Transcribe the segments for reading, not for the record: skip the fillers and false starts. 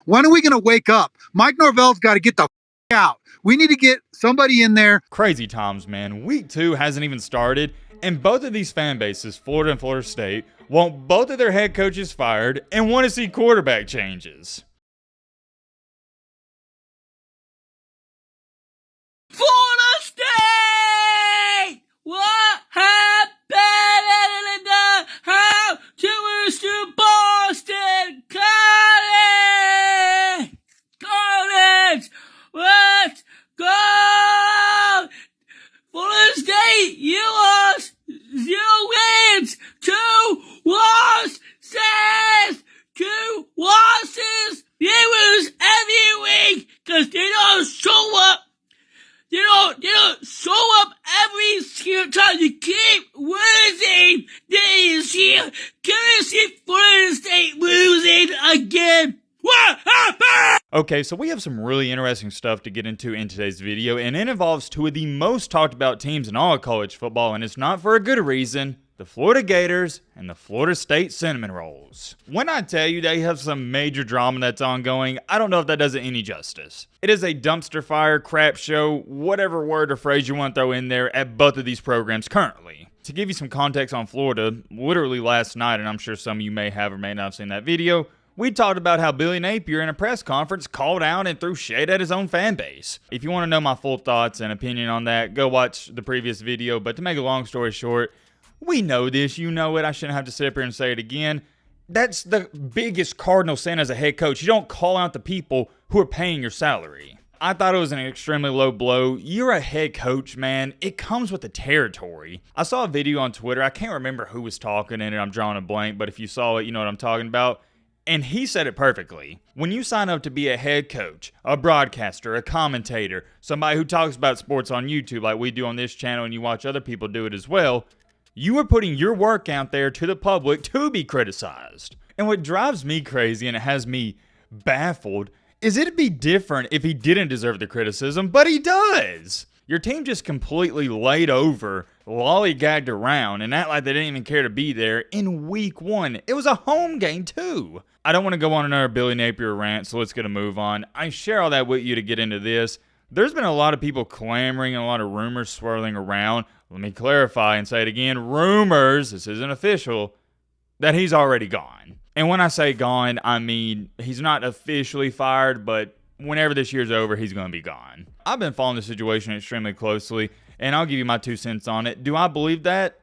When are we going to wake up? Mike Norvell's got to get the out. We need to get somebody in there. Crazy times, man. Week 2 hasn't even started, and both of these fan bases, Florida and Florida State, want both of their head coaches fired and want to see quarterback changes. Florida State! What happened in the house to Mr. Boston College? College! Let's go! Florida State, you lost 0 wins, 2 losses, 2 losses. They lose every week because they don't show up. They don't show up every single time. You keep losing this year. Can you see Florida State losing again? What happened? Okay, so we have some really interesting stuff to get into in today's video, and it involves 2 of the most talked about teams in all of college football, and it's not for a good reason. The Florida Gators and the Florida State Cinnamon Rolls. When I tell you they have some major drama that's ongoing, I don't know if that does it any justice. It is a dumpster fire, crap show, whatever word or phrase you want to throw in there at both of these programs currently. To give you some context on Florida, literally last night, and I'm sure some of you may have or may not have seen that video, we talked about how Billy Napier in a press conference called out and threw shade at his own fan base. If you want to know my full thoughts and opinion on that, go watch the previous video, but to make a long story short, we know this, you know it, I shouldn't have to sit up here and say it again. That's the biggest cardinal sin as a head coach. You don't call out the people who are paying your salary. I thought it was an extremely low blow. You're a head coach, man. It comes with the territory. I saw a video on Twitter. I can't remember who was talking in it. I'm drawing a blank, but if you saw it, you know what I'm talking about. And he said it perfectly. When you sign up to be a head coach, a broadcaster, a commentator, somebody who talks about sports on YouTube like we do on this channel and you watch other people do it as well, you are putting your work out there to the public to be criticized. And what drives me crazy and it has me baffled is it'd be different if he didn't deserve the criticism, but he does. Your team just completely laid over, lollygagged around, and act like they didn't even care to be there in week 1. It was a home game too. I don't want to go on another Billy Napier rant, so let's get a move on. I share all that with you to get into this. There's been a lot of people clamoring and a lot of rumors swirling around. Let me clarify and say it again. Rumors, this isn't official, that he's already gone. And when I say gone, I mean he's not officially fired, but whenever this year's over, he's going to be gone. I've been following the situation extremely closely, and I'll give you my 2 cents on it. Do I believe that?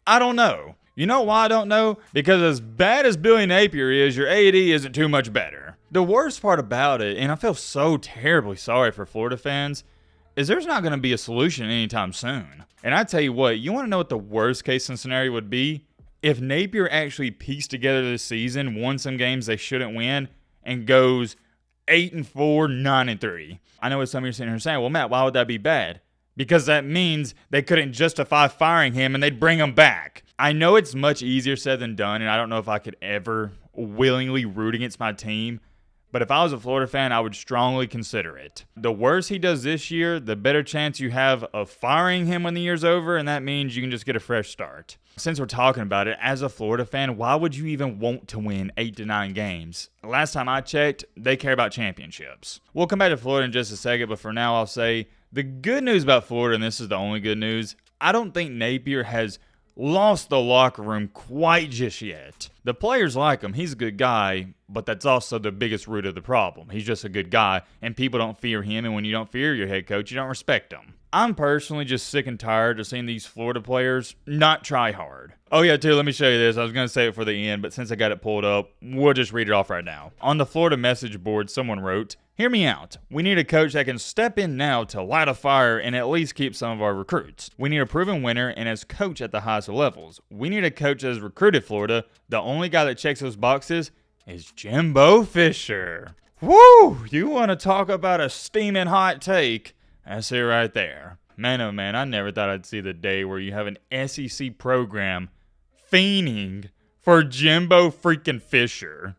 I don't know. You know why I don't know? Because as bad as Billy Napier is, your AD isn't too much better. The worst part about it, and I feel so terribly sorry for Florida fans, is there's not going to be a solution anytime soon. And I tell you what, you want to know what the worst case scenario would be? If Napier actually pieced together this season, won some games they shouldn't win, and goes 8-4, 9-3. I know what some of you are sitting here saying, well, Matt, why would that be bad? Because that means they couldn't justify firing him and they'd bring him back. I know it's much easier said than done, and I don't know if I could ever willingly root against my team. But if I was a Florida fan, I would strongly consider it. The worse he does this year, the better chance you have of firing him when the year's over, and that means you can just get a fresh start. Since we're talking about it, as a Florida fan, why would you even want to win 8 to 9 games? Last time I checked, they care about championships. We'll come back to Florida in just a second, but for now I'll say the good news about Florida, and this is the only good news, I don't think Napier has lost the locker room quite just yet. The players like him. He's a good guy, but that's also the biggest root of the problem. He's just a good guy, and people don't fear him, and when you don't fear your head coach, you don't respect him. I'm personally just sick and tired of seeing these Florida players not try hard. Oh yeah, too, let me show you this. I was going to say it for the end, but since I got it pulled up, we'll just read it off right now. On the Florida message board, someone wrote, "Hear me out. We need a coach that can step in now to light a fire and at least keep some of our recruits. We need a proven winner and as coach at the highest levels. We need a coach that has recruited Florida. The only guy that checks those boxes is Jimbo Fisher." Woo! You want to talk about a steaming hot take? That's it right there. Man, oh man, I never thought I'd see the day where you have an SEC program fiending for Jimbo freaking Fisher.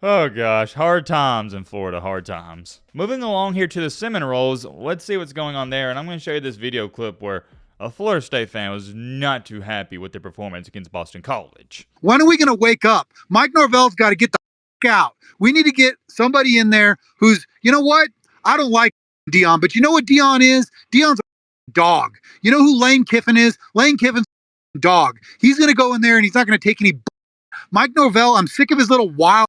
Oh gosh, hard times in Florida, hard times. Moving along here to the Seminoles, let's see what's going on there. And I'm going to show you this video clip where a Florida State fan was not too happy with their performance against Boston College. When are we going to wake up? Mike Norvell's got to get the out. We need to get somebody in there who's, you know what? I don't like Dion, but you know what Dion is? Dion's a dog. You know who Lane Kiffin is? Lane Kiffin's a dog. He's going to go in there and he's not going to take any. Mike Norvell, I'm sick of his little wild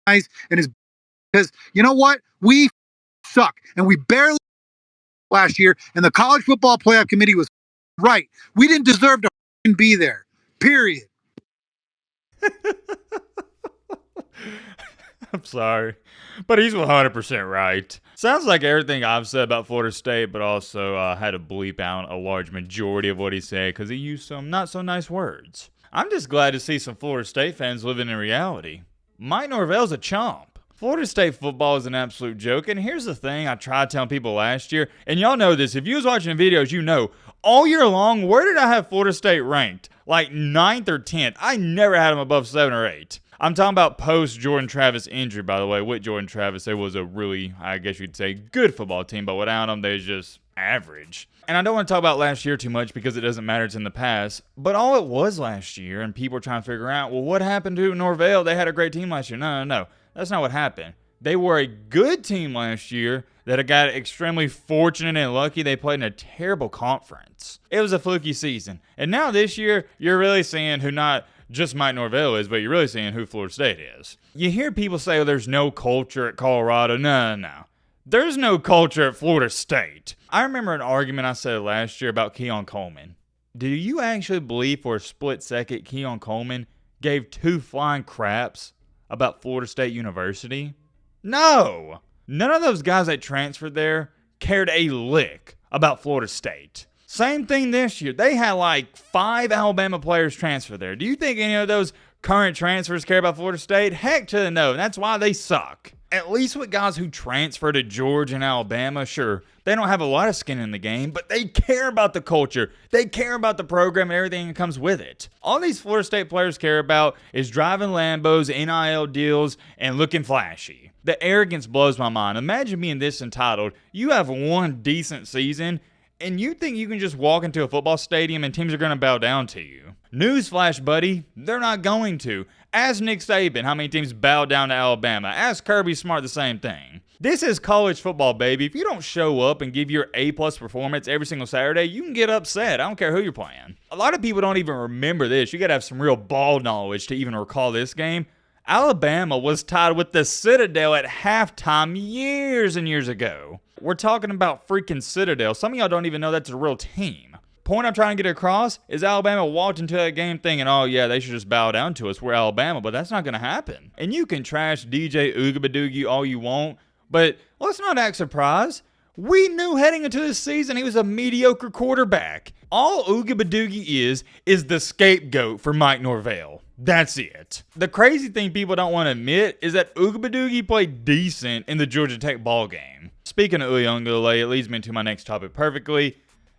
eyes and his, because you know what? We suck and we barely last year, and the college football playoff committee was right. We didn't deserve to be there. Period. I'm sorry, but he's 100% right. Sounds like everything I've said about Florida State, but also had to bleep out a large majority of what he said because he used some not so nice words. I'm just glad to see some Florida State fans living in reality. Mike Norvell's a chump. Florida State football is an absolute joke, and here's the thing I tried telling people last year, and y'all know this, if you was watching videos, you know, all year long, where did I have Florida State ranked? Like 9th or 10th. I never had them above 7 or 8. I'm talking about post-Jordan Travis injury, by the way. With Jordan Travis, it was a really, I guess you'd say, good football team, but without them, they're just average. And I don't want to talk about last year too much because it doesn't matter, it's in the past, but all it was last year, and people are trying to figure out, well, what happened to Norvell? They had a great team last year. No. That's not what happened. They were a good team last year that got extremely fortunate and lucky. They played in a terrible conference. It was a fluky season. And now this year, you're really seeing who not just Mike Norvell is, but you're really seeing who Florida State is. You hear people say, oh, there's no culture at Colorado. No. There's no culture at Florida State. I remember an argument I said last year about Keon Coleman. Do you actually believe for a split second Keon Coleman gave 2 flying craps about Florida State University? No! None of those guys that transferred there cared a lick about Florida State. Same thing this year. They had like 5 Alabama players transfer there. Do you think any of those current transfers care about Florida State? Heck to the no. That's why they suck. At least with guys who transfer to Georgia and Alabama, sure, they don't have a lot of skin in the game, but they care about the culture. They care about the program and everything that comes with it. All these Florida State players care about is driving Lambos, NIL deals, and looking flashy. The arrogance blows my mind. Imagine being this entitled. You have one decent season, and you think you can just walk into a football stadium and teams are going to bow down to you. Newsflash, buddy, they're not going to. Ask Nick Saban how many teams bow down to Alabama. Ask Kirby Smart the same thing. This is college football, baby. If you don't show up and give your A-plus performance every single Saturday, you can get upset. I don't care who you're playing. A lot of people don't even remember this. You got to have some real ball knowledge to even recall this game. Alabama was tied with the Citadel at halftime years and years ago. We're talking about freaking Citadel. Some of y'all don't even know that's a real team. Point I'm trying to get across is Alabama walked into that game thinking, oh yeah, they should just bow down to us. We're Alabama, but that's not going to happen. And you can trash DJ Ugabadoogie all you want, but let's not act surprised. We knew heading into this season he was a mediocre quarterback. All Ugabadoogie is the scapegoat for Mike Norvell. That's it. The crazy thing people don't want to admit is that Ugabadoogie played decent in the Georgia Tech ball game. Speaking of Uyunglele, it leads me to my next topic perfectly.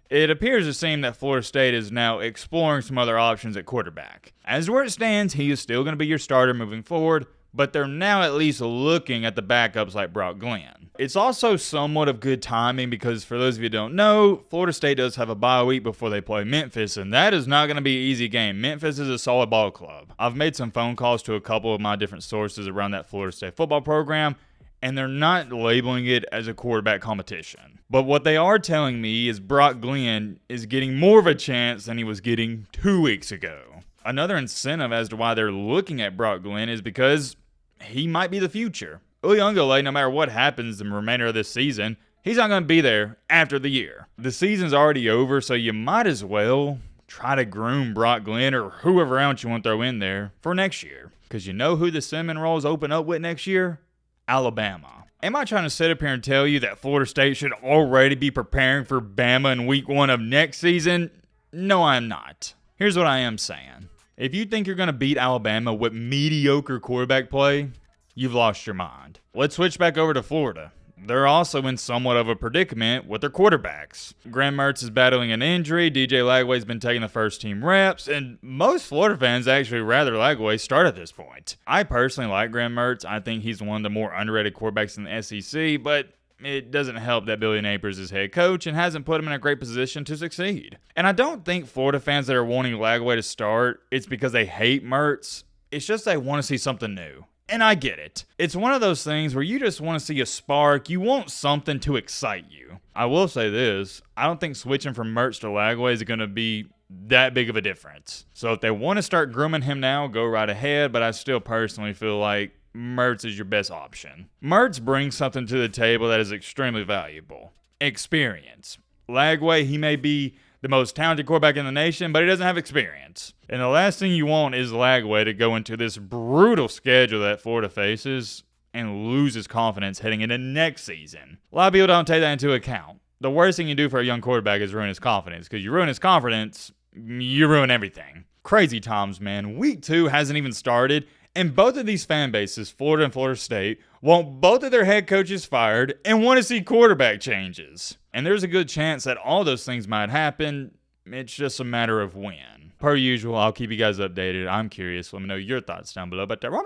It appears to seem that Florida State is now exploring some other options at quarterback. As where it stands, he is still going to be your starter moving forward, but they're now at least looking at the backups like Brock Glenn. It's also somewhat of good timing because for those of you who don't know, Florida State does have a bye week before they play Memphis, and that is not going to be an easy game. Memphis is a solid ball club. I've made some phone calls to a couple of my different sources around that Florida State football program, and they're not labeling it as a quarterback competition. But what they are telling me is Brock Glenn is getting more of a chance than he was getting 2 weeks ago. Another incentive as to why they're looking at Brock Glenn is because he might be the future. Uyunglele, no matter what happens in the remainder of this season, he's not going to be there after the year. The season's already over, so you might as well try to groom Brock Glenn or whoever else you want to throw in there for next year. Because you know who the cinnamon rolls open up with next year? Alabama. Am I trying to sit up here and tell you that Florida State should already be preparing for Bama in week 1 of next season? No, I'm not. Here's what I am saying. If you think you're going to beat Alabama with mediocre quarterback play, you've lost your mind. Let's switch back over to Florida. They're also in somewhat of a predicament with their quarterbacks. Graham Mertz is battling an injury, DJ Lagway's been taking the first team reps, and most Florida fans actually rather Lagway start at this point. I personally like Graham Mertz. I think he's one of the more underrated quarterbacks in the SEC, but it doesn't help that Billy Napers is head coach and hasn't put him in a great position to succeed. And I don't think Florida fans that are wanting Lagway to start, it's because they hate Mertz. It's just they want to see something new. And I get it. It's one of those things where you just want to see a spark. You want something to excite you. I will say this. I don't think switching from Mertz to Lagway is going to be that big of a difference. So if they want to start grooming him now, go right ahead. But I still personally feel like Mertz is your best option. Mertz brings something to the table that is extremely valuable. Experience. Lagway, he may be the most talented quarterback in the nation, but he doesn't have experience. And the last thing you want is Lagway to go into this brutal schedule that Florida faces and lose his confidence heading into next season. A lot of people don't take that into account. The worst thing you do for a young quarterback is ruin his confidence, because you ruin his confidence, you ruin everything. Crazy times, man. Week 2 hasn't even started, and both of these fan bases, Florida and Florida State, want both of their head coaches fired and want to see quarterback changes. And there's a good chance that all those things might happen. It's just a matter of when. Per usual, I'll keep you guys updated. I'm curious. Let me know your thoughts down below. But Roman